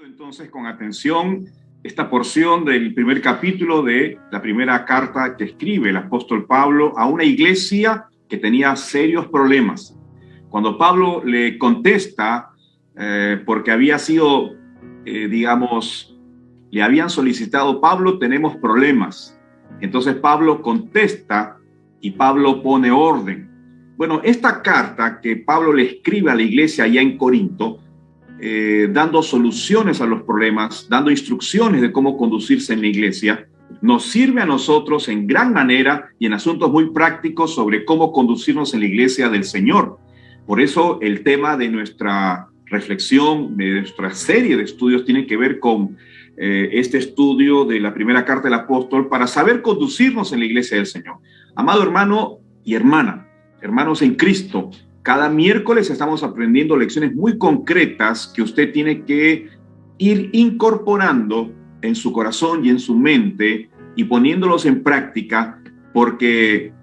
Entonces, con atención, esta porción del primer capítulo de la primera carta que escribe el apóstol Pablo a una iglesia que tenía serios problemas. Cuando Pablo le contesta, porque había sido, le habían solicitado, Pablo, tenemos problemas. Entonces Pablo contesta y Pablo pone orden. Bueno, esta carta que Pablo le escribe a la iglesia allá en Corinto, dando soluciones a los problemas, dando instrucciones de cómo conducirse en la iglesia, nos sirve a nosotros en gran manera y en asuntos muy prácticos sobre cómo conducirnos en la iglesia del Señor. Por eso el tema de nuestra reflexión, de nuestra serie de estudios, tiene que ver con este estudio de la primera carta del apóstol para saber conducirnos en la iglesia del Señor. Amado hermano y hermana, hermanos en Cristo, cada miércoles estamos aprendiendo lecciones muy concretas que usted tiene que ir incorporando en su corazón y en su mente y poniéndolos en práctica, porque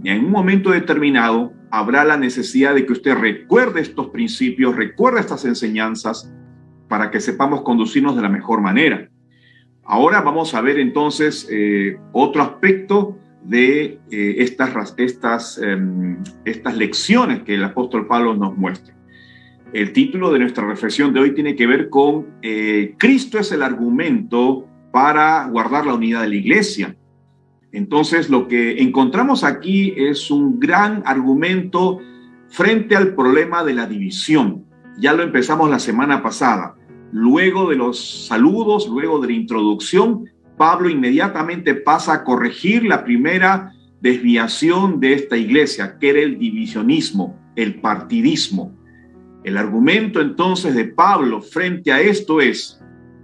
en un momento determinado habrá la necesidad de que usted recuerde estos principios, recuerde estas enseñanzas para que sepamos conducirnos de la mejor manera. Ahora vamos a ver entonces otro aspecto de estas lecciones que el apóstol Pablo nos muestra. El título de nuestra reflexión de hoy tiene que ver con Cristo es el argumento para guardar la unidad de la iglesia. Entonces, lo que encontramos aquí es un gran argumento frente al problema de la división. Ya lo empezamos la semana pasada. Luego de los saludos, luego de la introducción, Pablo inmediatamente pasa a corregir la primera desviación de esta iglesia, que era el divisionismo, el partidismo. El argumento entonces de Pablo frente a esto es: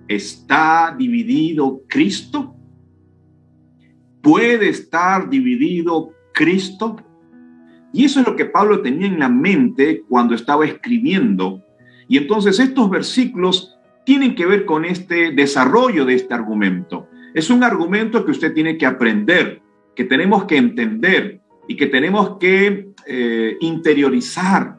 ¿está dividido Cristo? ¿Puede estar dividido Cristo? Y eso es lo que Pablo tenía en la mente cuando estaba escribiendo. Y entonces estos versículos tienen que ver con este desarrollo de este argumento. Es un argumento que usted tiene que aprender, que tenemos que entender y que tenemos que interiorizar.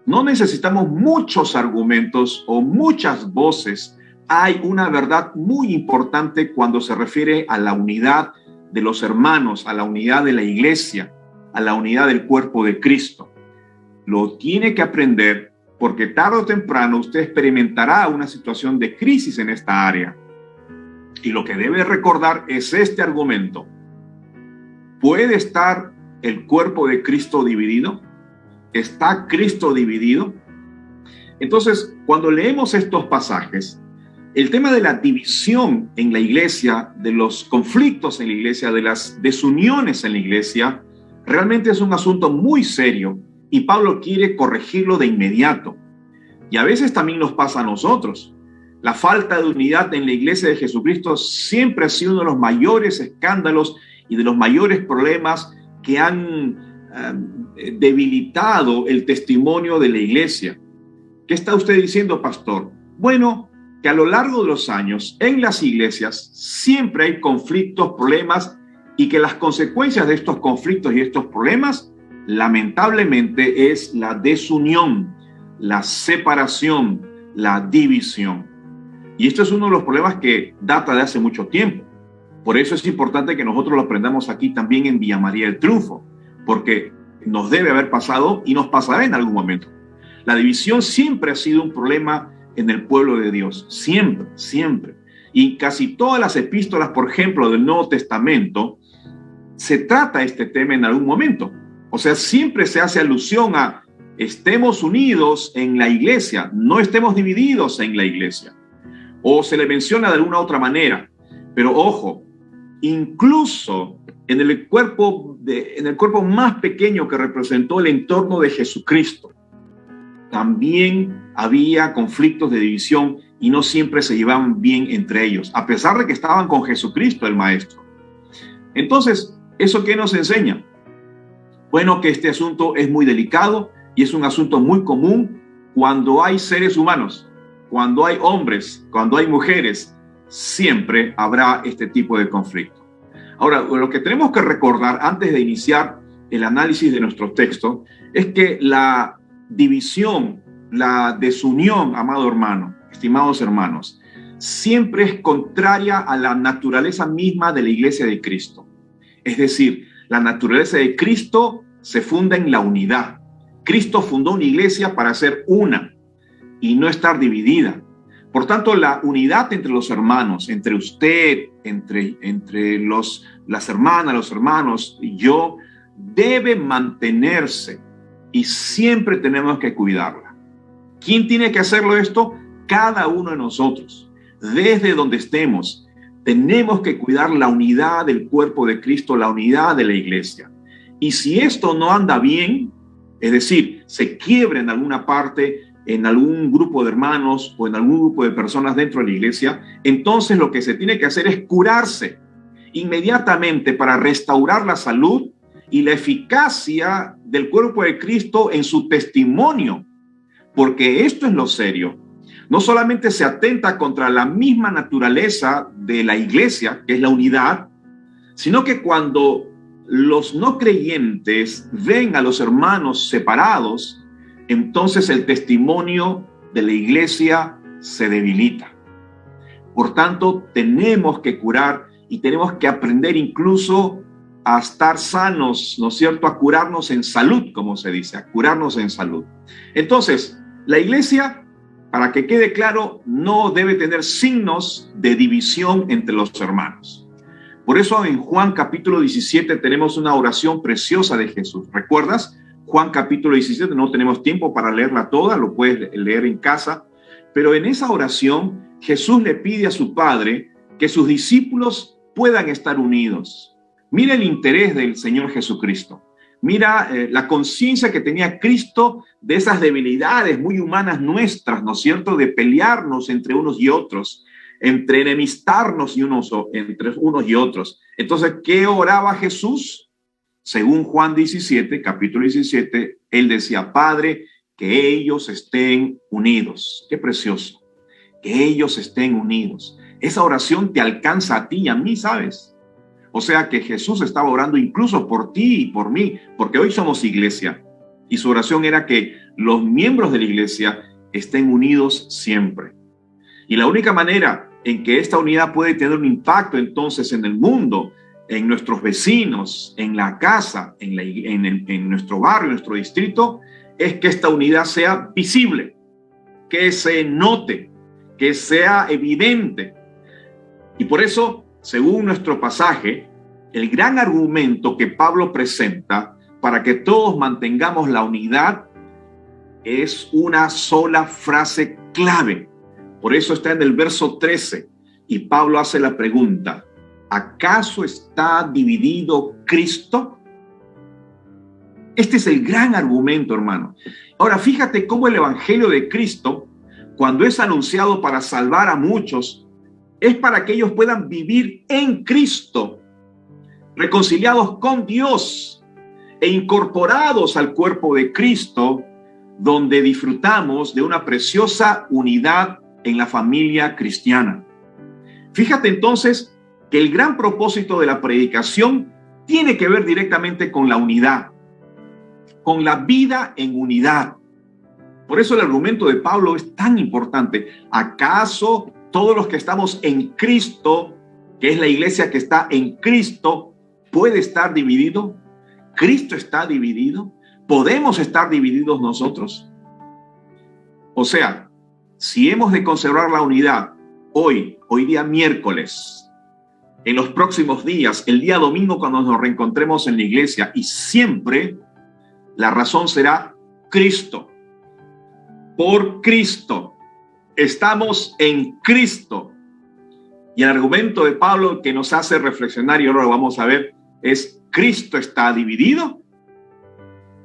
No necesitamos muchos argumentos o muchas voces. Hay una verdad muy importante cuando se refiere a la unidad de los hermanos, a la unidad de la iglesia, a la unidad del cuerpo de Cristo. Lo tiene que aprender porque tarde o temprano usted experimentará una situación de crisis en esta área. Y lo que debe recordar es este argumento. ¿Puede estar el cuerpo de Cristo dividido? ¿Está Cristo dividido? Entonces, cuando leemos estos pasajes, el tema de la división en la iglesia, de los conflictos en la iglesia, de las desuniones en la iglesia, realmente es un asunto muy serio y Pablo quiere corregirlo de inmediato. Y a veces también nos pasa a nosotros. La falta de unidad en la iglesia de Jesucristo siempre ha sido uno de los mayores escándalos y de los mayores problemas que han debilitado el testimonio de la iglesia. ¿Qué está usted diciendo, pastor? Bueno, que a lo largo de los años en las iglesias siempre hay conflictos, problemas, y que las consecuencias de estos conflictos y estos problemas lamentablemente es la desunión, la separación, la división. Y esto es uno de los problemas que data de hace mucho tiempo. Por eso es importante que nosotros lo aprendamos aquí también en Villa María del Triunfo, porque nos debe haber pasado y nos pasará en algún momento. La división siempre ha sido un problema en el pueblo de Dios, siempre, siempre. Y casi todas las epístolas, por ejemplo, del Nuevo Testamento, se trata este tema en algún momento. O sea, siempre se hace alusión a estemos unidos en la iglesia, no estemos divididos en la iglesia. O se le menciona de alguna otra manera. Pero ojo, incluso en el cuerpo más pequeño que representó el entorno de Jesucristo, también había conflictos de división y no siempre se llevaban bien entre ellos, a pesar de que estaban con Jesucristo, el Maestro. Entonces, ¿eso qué nos enseña? Bueno, que este asunto es muy delicado y es un asunto muy común cuando hay seres humanos. Cuando hay hombres, cuando hay mujeres, siempre habrá este tipo de conflicto. Ahora, lo que tenemos que recordar antes de iniciar el análisis de nuestro texto es que la división, la desunión, amado hermano, estimados hermanos, siempre es contraria a la naturaleza misma de la iglesia de Cristo. Es decir, la naturaleza de Cristo se funda en la unidad. Cristo fundó una iglesia para ser una y no estar dividida. Por tanto, la unidad entre los hermanos, entre usted, entre las hermanas, los hermanos y yo, debe mantenerse y siempre tenemos que cuidarla. ¿Quién tiene que hacerlo esto? Cada uno de nosotros. Desde donde estemos, tenemos que cuidar la unidad del cuerpo de Cristo, la unidad de la iglesia. Y si esto no anda bien, es decir, se quiebra en alguna parte, en algún grupo de hermanos o en algún grupo de personas dentro de la iglesia, entonces lo que se tiene que hacer es curarse inmediatamente para restaurar la salud y la eficacia del cuerpo de Cristo en su testimonio, porque esto es lo serio. No solamente se atenta contra la misma naturaleza de la iglesia, que es la unidad, sino que cuando los no creyentes ven a los hermanos separados, entonces el testimonio de la iglesia se debilita. Por tanto, tenemos que curar y tenemos que aprender incluso a estar sanos, ¿no es cierto? A curarnos en salud, como se dice, a curarnos en salud. Entonces, la iglesia, para que quede claro, no debe tener signos de división entre los hermanos. Por eso en Juan capítulo 17 tenemos una oración preciosa de Jesús. ¿Recuerdas? Juan capítulo 17, no tenemos tiempo para leerla toda, lo puedes leer en casa, pero en esa oración Jesús le pide a su Padre que sus discípulos puedan estar unidos. Mira el interés del Señor Jesucristo. Mira la conciencia que tenía Cristo de esas debilidades muy humanas nuestras, ¿no es cierto? De pelearnos entre unos y otros, entre enemistarnos entre unos y otros. Entonces, ¿qué oraba Jesús? Según Juan 17, capítulo 17, él decía: Padre, que ellos estén unidos. Qué precioso. Que ellos estén unidos. Esa oración te alcanza a ti y a mí, ¿sabes? O sea que Jesús estaba orando incluso por ti y por mí, porque hoy somos iglesia. Y su oración era que los miembros de la iglesia estén unidos siempre. Y la única manera en que esta unidad puede tener un impacto entonces en el mundo, en nuestros vecinos, en la casa, en nuestro barrio, en nuestro distrito, es que esta unidad sea visible, que se note, que sea evidente. Y por eso, según nuestro pasaje, el gran argumento que Pablo presenta para que todos mantengamos la unidad es una sola frase clave. Por eso está en el verso 13 y Pablo hace la pregunta: ¿acaso está dividido Cristo? Este es el gran argumento, hermano. Ahora, fíjate cómo el evangelio de Cristo, cuando es anunciado para salvar a muchos, es para que ellos puedan vivir en Cristo, reconciliados con Dios e incorporados al cuerpo de Cristo, donde disfrutamos de una preciosa unidad en la familia cristiana. Fíjate entonces que el gran propósito de la predicación tiene que ver directamente con la unidad, con la vida en unidad. Por eso el argumento de Pablo es tan importante. ¿Acaso todos los que estamos en Cristo, que es la iglesia que está en Cristo, puede estar dividido? ¿Cristo está dividido? ¿Podemos estar divididos nosotros? O sea, si hemos de conservar la unidad hoy día miércoles, en los próximos días, el día domingo cuando nos reencontremos en la iglesia y siempre, la razón será Cristo. Por Cristo. Estamos en Cristo. Y el argumento de Pablo que nos hace reflexionar, y ahora lo vamos a ver, es: ¿Cristo está dividido?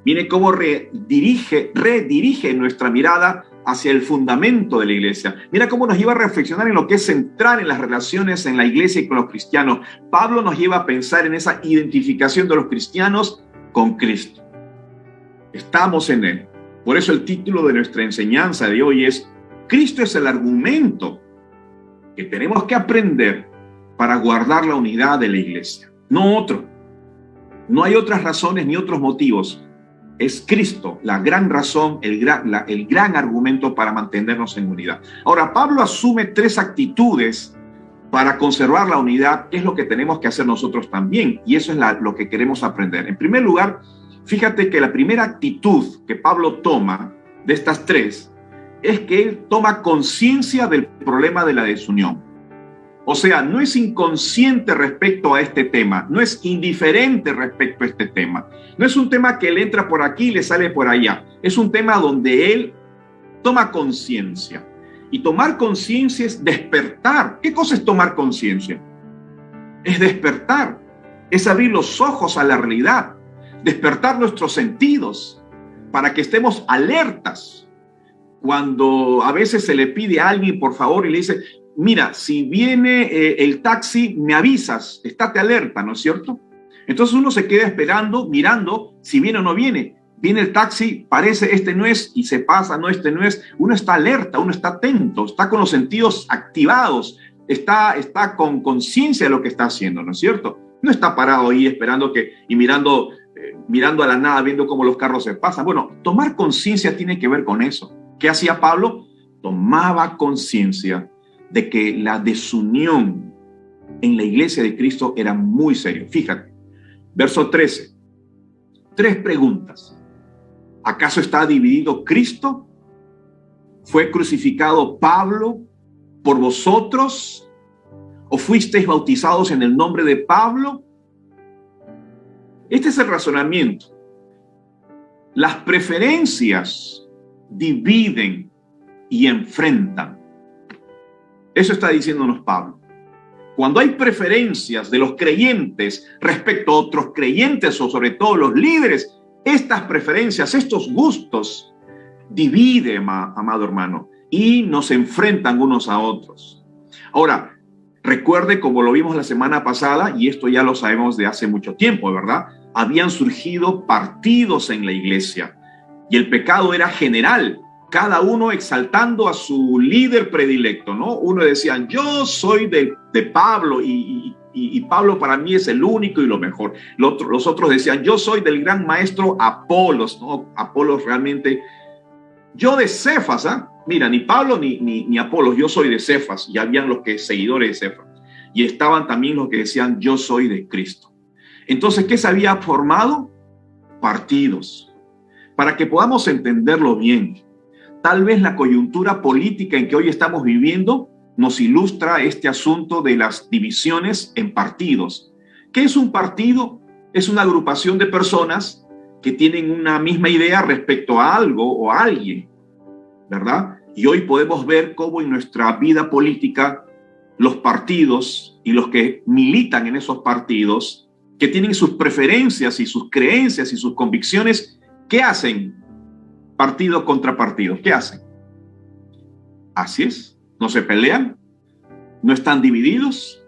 Mire cómo redirige nuestra mirada hacia el fundamento de la iglesia. Mira cómo nos lleva a reflexionar en lo que es central en las relaciones en la iglesia y con los cristianos. Pablo nos lleva a pensar en esa identificación de los cristianos con Cristo. Estamos en Él. Por eso el título de nuestra enseñanza de hoy es: Cristo es el argumento que tenemos que aprender para guardar la unidad de la iglesia. No otro. No hay otras razones ni otros motivos. es Cristo, la gran razón, el gran argumento para mantenernos en unidad. Ahora, Pablo asume 3 actitudes para conservar la unidad, que es lo que tenemos que hacer nosotros también, y eso es lo que queremos aprender. En primer lugar, fíjate que la primera actitud que Pablo toma de estas 3 es que él toma conciencia del problema de la desunión. O sea, no es inconsciente respecto a este tema, no es indiferente respecto a este tema. No es un tema que le entra por aquí y le sale por allá. Es un tema donde él toma conciencia. Y tomar conciencia es despertar. ¿Qué cosa es tomar conciencia? Es despertar, es abrir los ojos a la realidad, despertar nuestros sentidos para que estemos alertas. Cuando a veces se le pide a alguien, por favor, y le dice, mira, si viene el taxi, me avisas, estate alerta, ¿no es cierto? Entonces uno se queda esperando, mirando si viene o no viene. Viene el taxi, parece este no es, y se pasa, no, este no es. Uno está alerta, uno está atento, está con los sentidos activados, está con conciencia de lo que está haciendo, ¿no es cierto? No está parado ahí esperando y mirando a la nada, viendo cómo los carros se pasan. Bueno, tomar conciencia tiene que ver con eso. ¿Qué hacía Pablo? Tomaba conciencia de que la desunión en la iglesia de Cristo era muy serio. Fíjate, verso 13. 3 preguntas. ¿Acaso está dividido Cristo? ¿Fue crucificado Pablo por vosotros? ¿O fuisteis bautizados en el nombre de Pablo? Este es el razonamiento. Las preferencias dividen y enfrentan. Eso está diciéndonos Pablo. Cuando hay preferencias de los creyentes respecto a otros creyentes o sobre todo los líderes, estas preferencias, estos gustos dividen, amado hermano, y nos enfrentan unos a otros. Ahora, recuerde, como lo vimos la semana pasada, y esto ya lo sabemos de hace mucho tiempo, ¿verdad? Habían surgido partidos en la iglesia y el pecado era general, cada uno exaltando a su líder predilecto, ¿no? Uno decía, yo soy de Pablo y Pablo para mí es el único y lo mejor. Los otros decían, yo soy del gran maestro Apolos, ¿no? Apolos realmente, yo de Cefas, ¿ah? Mira, ni Pablo ni Apolos, yo soy de Cefas, y habían los que seguidores de Cefas, y estaban también los que decían, yo soy de Cristo. Entonces, ¿qué se había formado? Partidos. Para que podamos entenderlo bien, tal vez la coyuntura política en que hoy estamos viviendo nos ilustra este asunto de las divisiones en partidos. ¿Qué es un partido? Es una agrupación de personas que tienen una misma idea respecto a algo o a alguien, ¿verdad? Y hoy podemos ver cómo en nuestra vida política los partidos y los que militan en esos partidos, que tienen sus preferencias y sus creencias y sus convicciones, ¿qué hacen? Partido contra partido. ¿Qué hacen? Así es. No se pelean, no están divididos.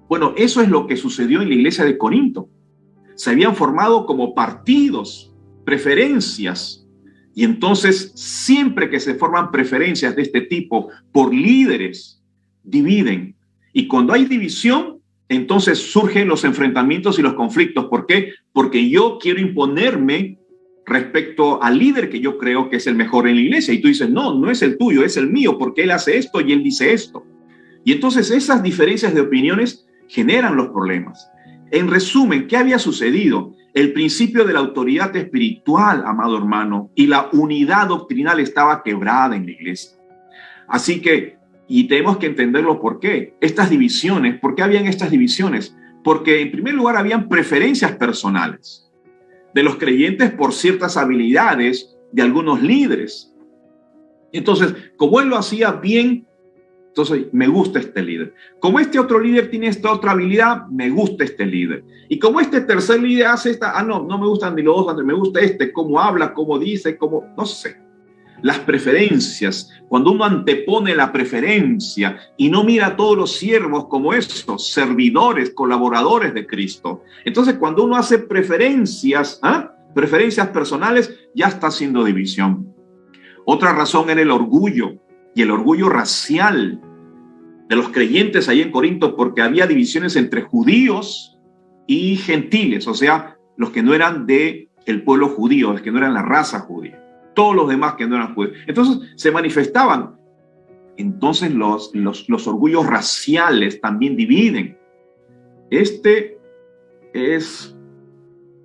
Bueno, eso es lo que sucedió en la iglesia de Corinto. Se habían formado como partidos, preferencias. Y entonces, siempre que se forman preferencias de este tipo por líderes, dividen. Y cuando hay división, entonces surgen los enfrentamientos y los conflictos. ¿Por qué? Porque yo quiero imponerme respecto al líder que yo creo que es el mejor en la iglesia. Y tú dices, no, no es el tuyo, es el mío, porque él hace esto y él dice esto. Y entonces esas diferencias de opiniones generan los problemas. En resumen, ¿qué había sucedido? El principio de la autoridad espiritual, amado hermano, y la unidad doctrinal estaba quebrada en la iglesia. Así que, y tenemos que entenderlo por qué. Estas divisiones, ¿por qué habían estas divisiones? Porque en primer lugar habían preferencias personales de los creyentes por ciertas habilidades de algunos líderes. Entonces, como él lo hacía bien, entonces me gusta este líder. Como este otro líder tiene esta otra habilidad, me gusta este líder. Y como este tercer líder hace esta, no me gustan ni los dos, me gusta este, cómo habla, cómo dice, cómo, no sé. Las preferencias, cuando uno antepone la preferencia y no mira a todos los siervos como esos servidores, colaboradores de Cristo. Entonces, cuando uno hace preferencias personales, ya está haciendo división. Otra razón era el orgullo y el orgullo racial de los creyentes ahí en Corinto, porque había divisiones entre judíos y gentiles, o sea, los que no eran de el pueblo judío, los que no eran la raza judía, todos los demás que no eran judíos. Entonces se manifestaban. Entonces los orgullos raciales también dividen. Este es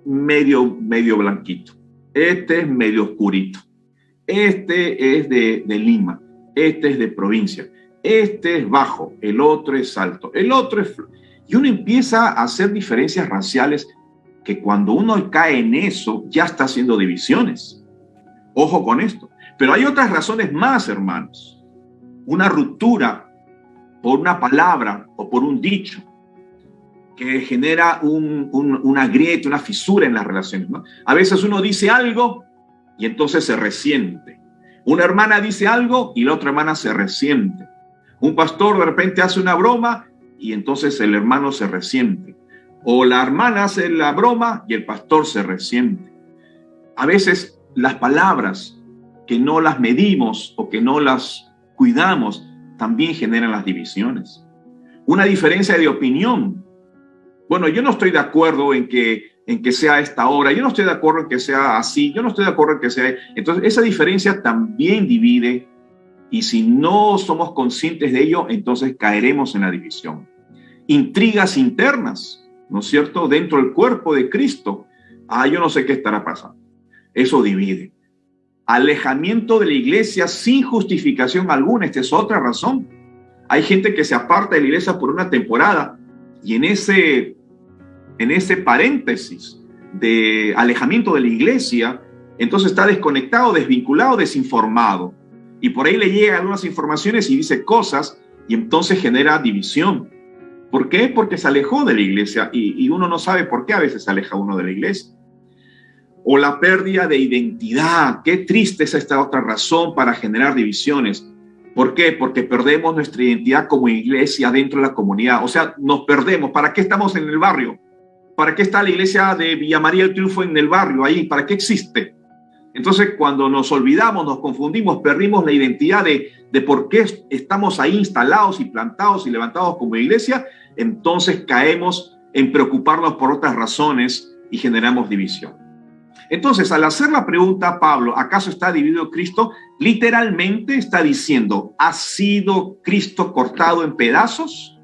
medio blanquito, este es medio oscurito, este es de Lima, este es de provincia, este es bajo, el otro es alto, el otro es... Y uno empieza a hacer diferencias raciales que cuando uno cae en eso ya está haciendo divisiones. Ojo con esto. Pero hay otras razones más, hermanos. Una ruptura por una palabra o por un dicho que genera una grieta, una fisura en las relaciones, ¿no? A veces uno dice algo y entonces se resiente. Una hermana dice algo y la otra hermana se resiente. Un pastor de repente hace una broma y entonces el hermano se resiente. O la hermana hace la broma y el pastor se resiente. A veces las palabras que no las medimos o que no las cuidamos también generan las divisiones. Una diferencia de opinión. Bueno, yo no estoy de acuerdo en que sea a esta hora, yo no estoy de acuerdo en que sea así, yo no estoy de acuerdo en que sea... Entonces, esa diferencia también divide, y si no somos conscientes de ello, entonces caeremos en la división. Intrigas internas, ¿no es cierto?, dentro del cuerpo de Cristo. Yo no sé qué estará pasando. Eso divide. Alejamiento de la iglesia sin justificación alguna. Esta es otra razón. Hay gente que se aparta de la iglesia por una temporada y en ese paréntesis de alejamiento de la iglesia, entonces está desconectado, desvinculado, desinformado. Y por ahí le llegan algunas informaciones y dice cosas y entonces genera división. ¿Por qué? Porque se alejó de la iglesia y uno no sabe por qué a veces se aleja uno de la iglesia. O la pérdida de identidad. Qué triste es esta otra razón para generar divisiones. ¿Por qué? Porque perdemos nuestra identidad como iglesia dentro de la comunidad. O sea, nos perdemos. ¿Para qué estamos en el barrio? ¿Para qué está la iglesia de Villa María del Triunfo en el barrio ahí? ¿Para qué existe? Entonces, cuando nos olvidamos, nos confundimos, perdimos la identidad de por qué estamos ahí instalados y plantados y levantados como iglesia, entonces caemos en preocuparnos por otras razones y generamos división. Entonces, al hacer la pregunta, Pablo, ¿acaso está dividido Cristo? Literalmente está diciendo, ¿ha sido Cristo cortado en pedazos?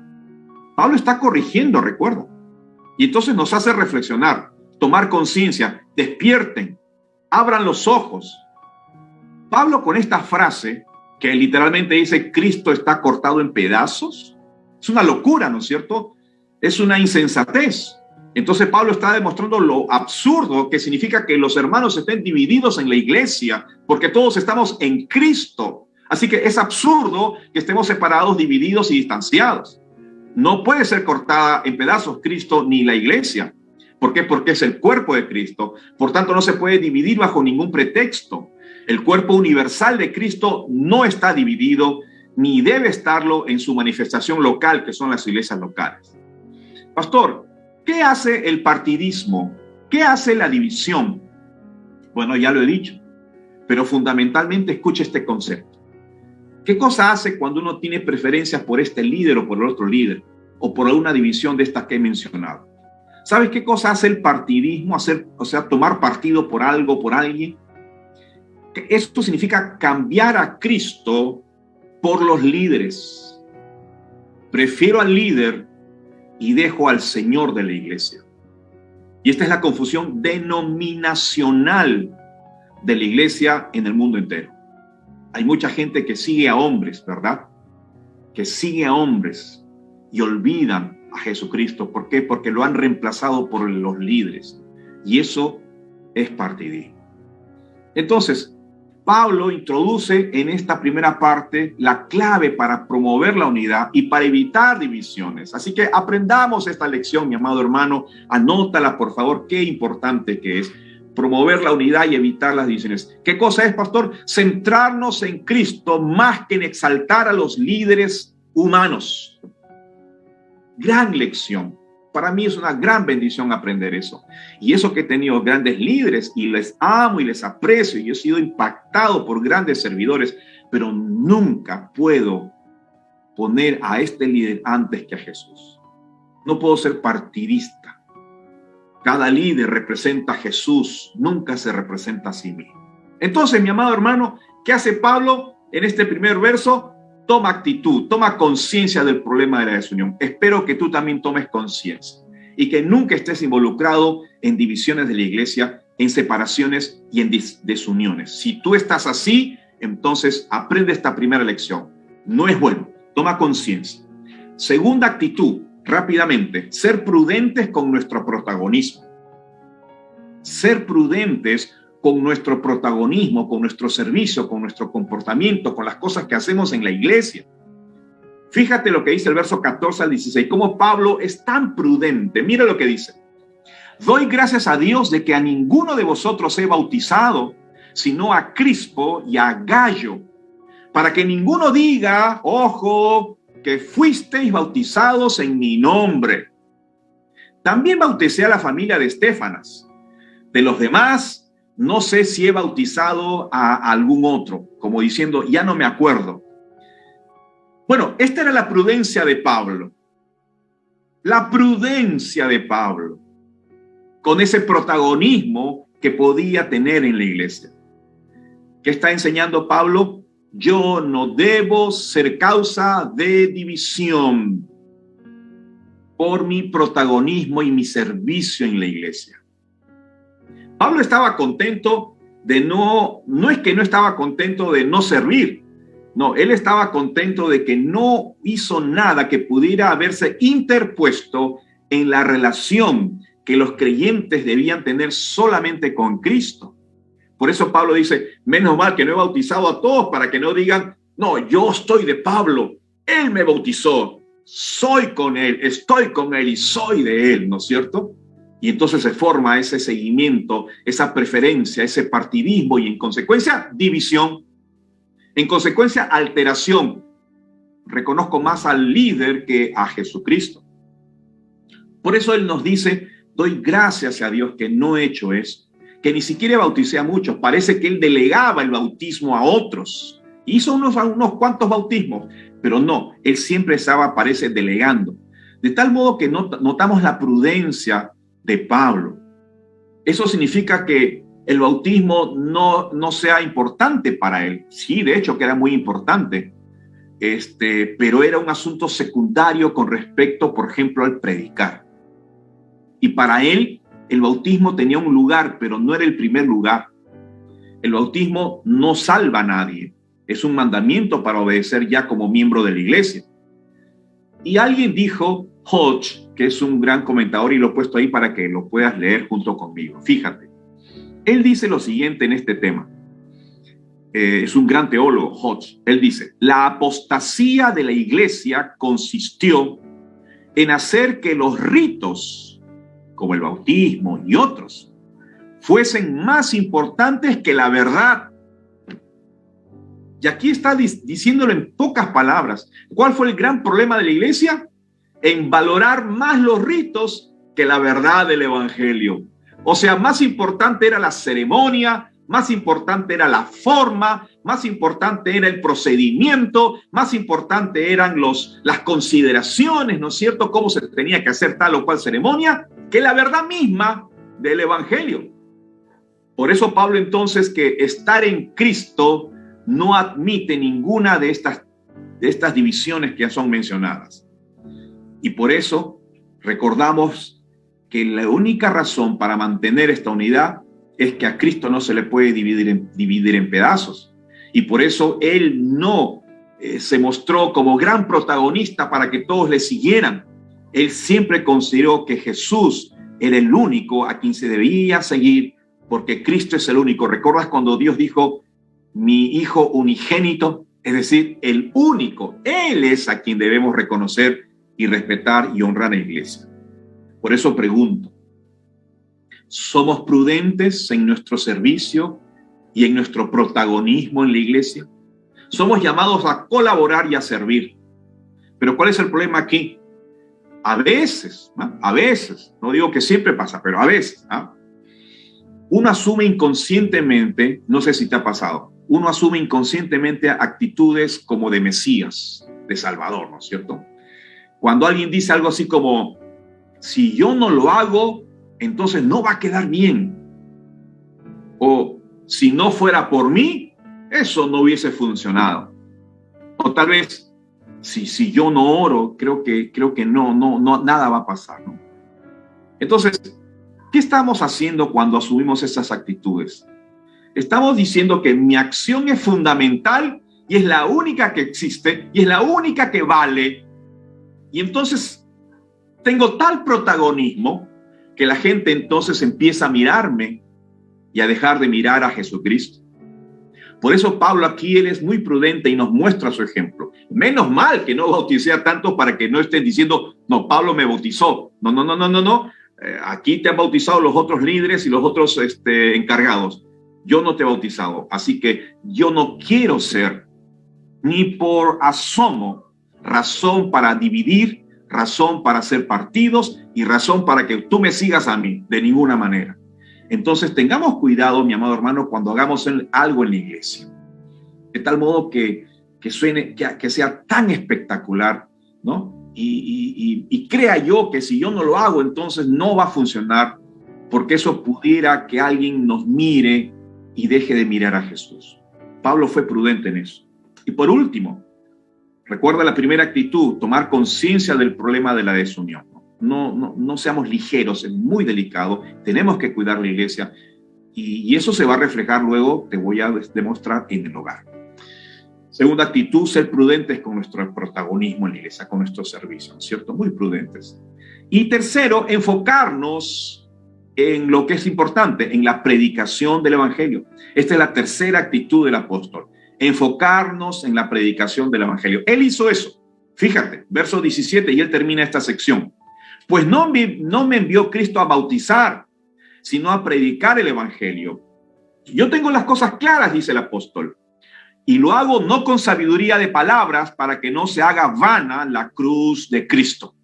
Pablo está corrigiendo, recuerda. Y entonces nos hace reflexionar, tomar conciencia, despierten, abran los ojos. Pablo con esta frase, que literalmente dice, Cristo está cortado en pedazos, es una locura, ¿no es cierto? Es una insensatez. Entonces Pablo está demostrando lo absurdo que significa que los hermanos estén divididos en la iglesia, porque todos estamos en Cristo. Así que es absurdo que estemos separados, divididos y distanciados. No puede ser cortada en pedazos Cristo ni la iglesia. ¿Por qué? Porque es el cuerpo de Cristo. Por tanto, no se puede dividir bajo ningún pretexto. El cuerpo universal de Cristo no está dividido, ni debe estarlo en su manifestación local, que son las iglesias locales. Pastor, ¿qué hace el partidismo? ¿Qué hace la división? Bueno, ya lo he dicho, pero fundamentalmente escuche este concepto. ¿Qué cosa hace cuando uno tiene preferencias por este líder o por el otro líder? O por alguna división de estas que he mencionado. ¿Sabes qué cosa hace el partidismo? O sea, tomar partido por algo, por alguien. Esto significa cambiar a Cristo por los líderes. Prefiero al líder y dejo al Señor de la iglesia. Y esta es la confusión denominacional de la iglesia en el mundo entero. Hay mucha gente que sigue a hombres, ¿verdad? Que sigue a hombres y olvidan a Jesucristo. ¿Por qué? Porque lo han reemplazado por los líderes. Y eso es partidismo. Entonces, Pablo introduce en esta primera parte la clave para promover la unidad y para evitar divisiones. Así que aprendamos esta lección, mi amado hermano. Anótala, por favor, qué importante que es promover la unidad y evitar las divisiones. ¿Qué cosa es, pastor? Centrarnos en Cristo más que en exaltar a los líderes humanos. Gran lección. Para mí es una gran bendición aprender eso. Y eso que he tenido grandes líderes y les amo y les aprecio y he sido impactado por grandes servidores, pero nunca puedo poner a este líder antes que a Jesús. No puedo ser partidista. Cada líder representa a Jesús, nunca se representa a sí mismo. Entonces, mi amado hermano, ¿qué hace Pablo en este primer verso? Toma actitud, toma conciencia del problema de la desunión. Espero que tú también tomes conciencia y que nunca estés involucrado en divisiones de la iglesia, en separaciones y en desuniones. Si tú estás así, entonces aprende esta primera lección. No es bueno, toma conciencia. Segunda actitud, rápidamente, ser prudentes con nuestro protagonismo. Ser prudentes con nuestro protagonismo, con nuestro servicio, con nuestro comportamiento, con las cosas que hacemos en la iglesia. Fíjate lo que dice el verso 14 al 16, cómo Pablo es tan prudente. Mira lo que dice. Doy gracias a Dios de que a ninguno de vosotros he bautizado, sino a Crispo y a Gayo, para que ninguno diga, ojo, que fuisteis bautizados en mi nombre. También bauticé a la familia de Estéfanas. De los demás, no sé si he bautizado a algún otro, como diciendo, ya no me acuerdo. Bueno, esta era la prudencia de Pablo. La prudencia de Pablo, con ese protagonismo que podía tener en la iglesia. ¿Qué está enseñando Pablo? Yo no debo ser causa de división por mi protagonismo y mi servicio en la iglesia. Pablo estaba contento de no es que no estaba contento de no servir. No, él estaba contento de que no hizo nada que pudiera haberse interpuesto en la relación que los creyentes debían tener solamente con Cristo. Por eso Pablo dice, menos mal que no he bautizado a todos para que no digan, no, yo estoy de Pablo, él me bautizó, soy con él, estoy con él y soy de él, ¿no es cierto? Y entonces se forma ese seguimiento, esa preferencia, ese partidismo y en consecuencia división, en consecuencia alteración. Reconozco más al líder que a Jesucristo. Por eso él nos dice, doy gracias a Dios que no he hecho eso, que ni siquiera bauticé a muchos. Parece que él delegaba el bautismo a otros. Hizo unos cuantos bautismos, pero no, él siempre parece delegando. De tal modo que notamos la prudencia de Pablo. Eso significa que el bautismo no sea importante para él. Sí, de hecho que era muy importante, pero era un asunto secundario con respecto, por ejemplo, al predicar. Y para él el bautismo tenía un lugar, pero no era el primer lugar. El bautismo no salva a nadie. Es un mandamiento para obedecer ya como miembro de la iglesia. Y alguien dijo, Hodge, que es un gran comentador y lo he puesto ahí para que lo puedas leer junto conmigo. Fíjate, él dice lo siguiente en este tema. Es un gran teólogo, Hodge. Él dice, la apostasía de la iglesia consistió en hacer que los ritos, como el bautismo y otros, fuesen más importantes que la verdad. Y aquí está diciéndolo en pocas palabras. ¿Cuál fue el gran problema de la iglesia? En valorar más los ritos que la verdad del evangelio. O sea, más importante era la ceremonia, más importante era la forma, más importante era el procedimiento, más importante eran las consideraciones, ¿no es cierto? Cómo se tenía que hacer tal o cual ceremonia, que la verdad misma del evangelio. Por eso Pablo entonces, que estar en Cristo no admite ninguna de estas divisiones que ya son mencionadas. Y por eso recordamos que la única razón para mantener esta unidad es que a Cristo no se le puede dividir en pedazos. Y por eso él no se mostró como gran protagonista para que todos le siguieran. Él siempre consideró que Jesús era el único a quien se debía seguir, porque Cristo es el único. ¿Recuerdas cuando Dios dijo, mi Hijo unigénito? Es decir, el único. Él es a quien debemos reconocer y respetar y honrar a la iglesia. Por eso pregunto, ¿somos prudentes en nuestro servicio y en nuestro protagonismo en la iglesia? Somos llamados a colaborar y a servir. Pero ¿cuál es el problema aquí? A veces, no digo que siempre pasa, pero a veces, uno asume inconscientemente, no sé si te ha pasado, uno asume inconscientemente actitudes como de Mesías, de Salvador, ¿no es cierto? Cuando alguien dice algo así como, si yo no lo hago, entonces no va a quedar bien. O si no fuera por mí, eso no hubiese funcionado. O tal vez, si yo no oro, creo que no, nada va a pasar, ¿no? Entonces, ¿qué estamos haciendo cuando asumimos esas actitudes? Estamos diciendo que mi acción es fundamental y es la única que existe y es la única que vale. Y entonces tengo tal protagonismo que la gente entonces empieza a mirarme y a dejar de mirar a Jesucristo. Por eso Pablo aquí él es muy prudente y nos muestra su ejemplo. Menos mal que no bauticé a tantos para que no estén diciendo, no, Pablo me bautizó. No. Aquí te han bautizado los otros líderes y los otros encargados. Yo no te he bautizado. Así que yo no quiero ser ni por asomo razón para dividir, razón para hacer partidos y razón para que tú me sigas a mí, de ninguna manera. Entonces tengamos cuidado, mi amado hermano, cuando hagamos algo en la iglesia, de tal modo que suene, que sea tan espectacular, ¿no? Y crea yo que si yo no lo hago, entonces no va a funcionar, porque eso pudiera que alguien nos mire y deje de mirar a Jesús. Pablo fue prudente en eso. Y por último, recuerda la primera actitud, tomar conciencia del problema de la desunión. No seamos ligeros, es muy delicado, tenemos que cuidar la iglesia y eso se va a reflejar luego, te voy a demostrar, en el hogar. Segunda actitud, ser prudentes con nuestro protagonismo en la iglesia, con nuestro servicio, ¿cierto? Muy prudentes. Y tercero, enfocarnos en lo que es importante, en la predicación del evangelio. Esta es la tercera actitud del apóstol, enfocarnos en la predicación del evangelio. Él hizo eso. Fíjate, verso 17, y él termina esta sección. Pues no me envió Cristo a bautizar, sino a predicar el evangelio. Yo tengo las cosas claras, dice el apóstol, y lo hago no con sabiduría de palabras para que no se haga vana la cruz de Cristo.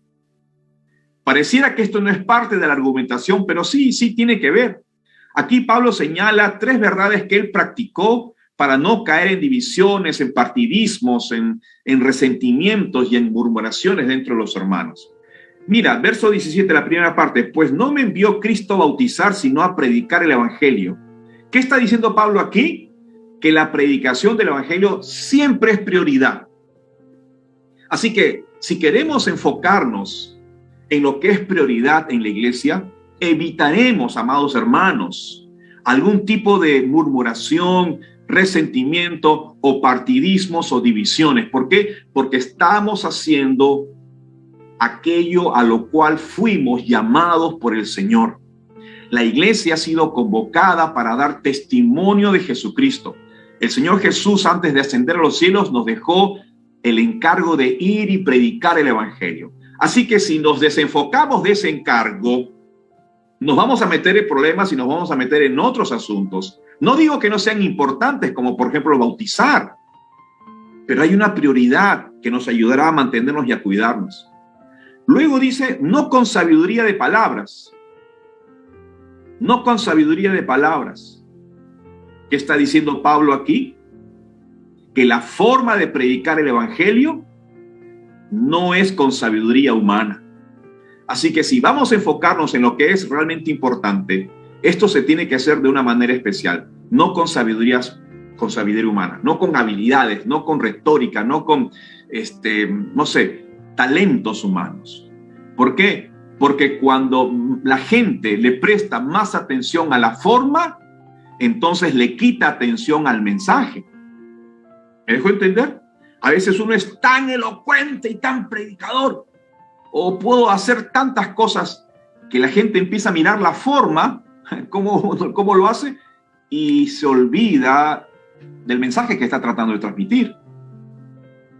Pareciera que esto no es parte de la argumentación, pero sí tiene que ver. Aquí Pablo señala 3 verdades que él practicó para no caer en divisiones, en partidismos, en resentimientos y en murmuraciones dentro de los hermanos. Mira, verso 17, la primera parte, pues no me envió Cristo a bautizar, sino a predicar el evangelio. ¿Qué está diciendo Pablo aquí? Que la predicación del evangelio siempre es prioridad. Así que si queremos enfocarnos en lo que es prioridad en la iglesia, evitaremos, amados hermanos, algún tipo de murmuración, resentimiento o partidismos o divisiones. ¿Por qué? Porque estamos haciendo aquello a lo cual fuimos llamados por el Señor. La iglesia ha sido convocada para dar testimonio de Jesucristo. El Señor Jesús, antes de ascender a los cielos, nos dejó el encargo de ir y predicar el evangelio. Así que si nos desenfocamos de ese encargo, nos vamos a meter en problemas y nos vamos a meter en otros asuntos. No digo que no sean importantes, como por ejemplo bautizar, pero hay una prioridad que nos ayudará a mantenernos y a cuidarnos. Luego dice, no con sabiduría de palabras. No con sabiduría de palabras. ¿Qué está diciendo Pablo aquí? Que la forma de predicar el evangelio no es con sabiduría humana. Así que si vamos a enfocarnos en lo que es realmente importante, esto se tiene que hacer de una manera especial, no con sabiduría humana, no con habilidades, no con retórica, no con, talentos humanos. ¿Por qué? Porque cuando la gente le presta más atención a la forma, entonces le quita atención al mensaje. ¿Me dejo entender? A veces uno es tan elocuente y tan predicador, o puedo hacer tantas cosas que la gente empieza a mirar la forma, cómo lo hace, y se olvida del mensaje que está tratando de transmitir.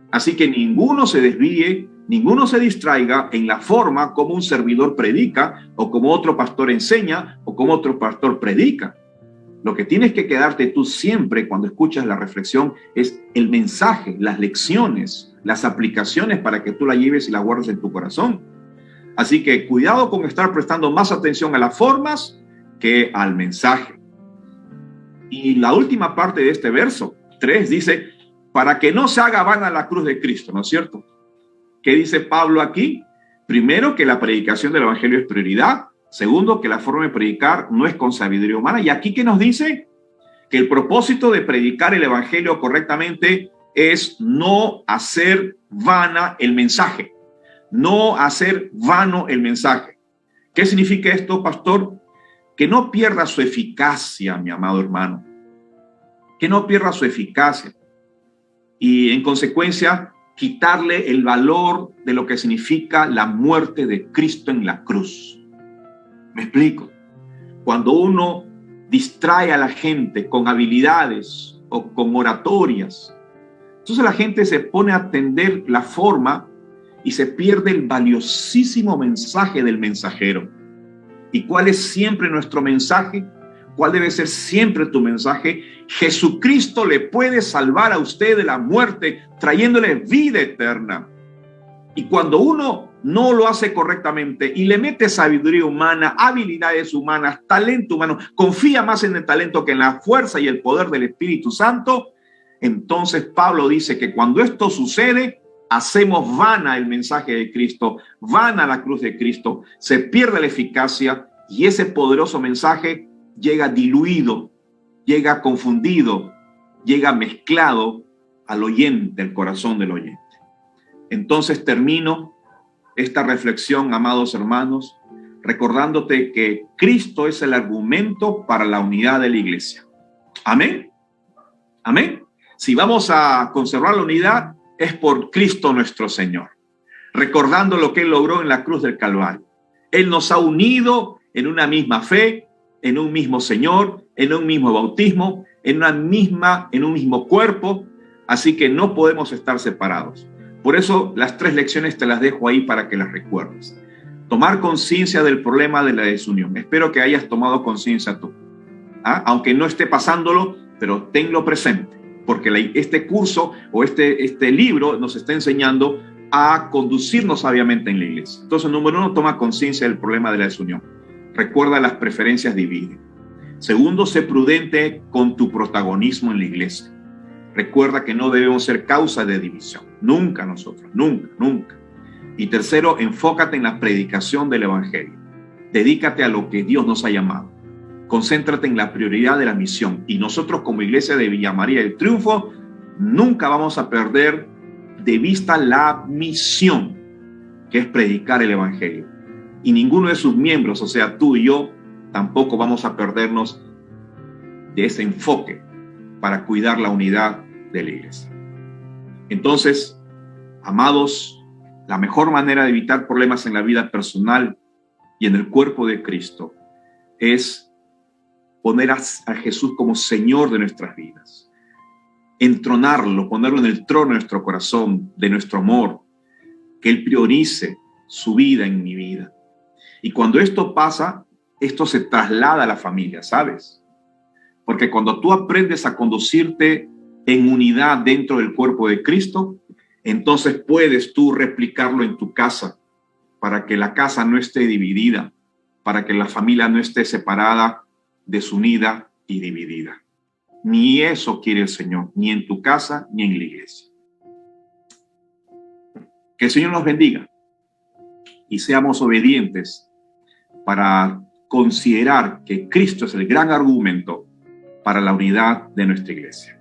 Así que ninguno se desvíe, ninguno se distraiga en la forma como un servidor predica, o como otro pastor enseña, o como otro pastor predica. Lo que tienes que quedarte tú siempre cuando escuchas la reflexión es el mensaje, las lecciones, las aplicaciones para que tú la lleves y la guardes en tu corazón. Así que cuidado con estar prestando más atención a las formas que al mensaje. Y la última parte de este verso 3 dice, para que no se haga vana la cruz de Cristo, ¿no es cierto? ¿Qué dice Pablo aquí? Primero, que la predicación del evangelio es prioridad. Segundo, que la forma de predicar no es con sabiduría humana. Y aquí, ¿qué nos dice? Que el propósito de predicar el evangelio correctamente es no hacer vana el mensaje, no hacer vano el mensaje. ¿Qué significa esto, pastor? Que no pierda su eficacia, mi amado hermano, que no pierda su eficacia y en consecuencia quitarle el valor de lo que significa la muerte de Cristo en la cruz. ¿Me explico? Cuando uno distrae a la gente con habilidades o con oratorias, entonces la gente se pone a atender la forma y se pierde el valiosísimo mensaje del mensajero. ¿Y cuál es siempre nuestro mensaje? ¿Cuál debe ser siempre tu mensaje? Jesucristo le puede salvar a usted de la muerte, trayéndole vida eterna. Y cuando uno no lo hace correctamente y le mete sabiduría humana, habilidades humanas, talento humano, confía más en el talento que en la fuerza y el poder del Espíritu Santo, entonces Pablo dice que cuando esto sucede, hacemos vana el mensaje de Cristo, vana la cruz de Cristo, se pierde la eficacia y ese poderoso mensaje llega diluido, llega confundido, llega mezclado al oyente, al corazón del oyente. Entonces termino esta reflexión, amados hermanos, recordándote que Cristo es el argumento para la unidad de la iglesia. Amén. Amén. Si vamos a conservar la unidad, es por Cristo nuestro Señor, recordando lo que Él logró en la cruz del Calvario. Él nos ha unido en una misma fe, en un mismo Señor, en un mismo bautismo, en un mismo cuerpo, así que no podemos estar separados. Por eso las 3 lecciones te las dejo ahí para que las recuerdes. Tomar conciencia del problema de la desunión. Espero que hayas tomado conciencia tú. Aunque no esté pasándolo, pero tenlo presente, porque este curso o este libro nos está enseñando a conducirnos sabiamente en la iglesia. Entonces, número 1, toma conciencia del problema de la desunión. Recuerda, las preferencias dividen. Segundo, sé prudente con tu protagonismo en la iglesia. Recuerda que no debemos ser causa de división. Nunca nosotros, nunca, nunca. Y tercero, enfócate en la predicación del evangelio. Dedícate a lo que Dios nos ha llamado. Concéntrate en la prioridad de la misión. Y nosotros como iglesia de Villa María del Triunfo nunca vamos a perder de vista la misión, que es predicar el evangelio. Y ninguno de sus miembros, o sea, tú y yo, tampoco vamos a perdernos de ese enfoque para cuidar la unidad de la iglesia. Entonces, amados, la mejor manera de evitar problemas en la vida personal y en el cuerpo de Cristo es poner a Jesús como Señor de nuestras vidas, entronarlo, ponerlo en el trono de nuestro corazón, de nuestro amor, que Él priorice su vida en mi vida. Y cuando esto pasa, esto se traslada a la familia, ¿sabes? Porque cuando tú aprendes a conducirte en unidad dentro del cuerpo de Cristo, entonces puedes tú replicarlo en tu casa para que la casa no esté dividida, para que la familia no esté separada, desunida y dividida. Ni eso quiere el Señor, ni en tu casa, ni en la iglesia. Que el Señor nos bendiga y seamos obedientes para considerar que Cristo es el gran argumento para la unidad de nuestra iglesia.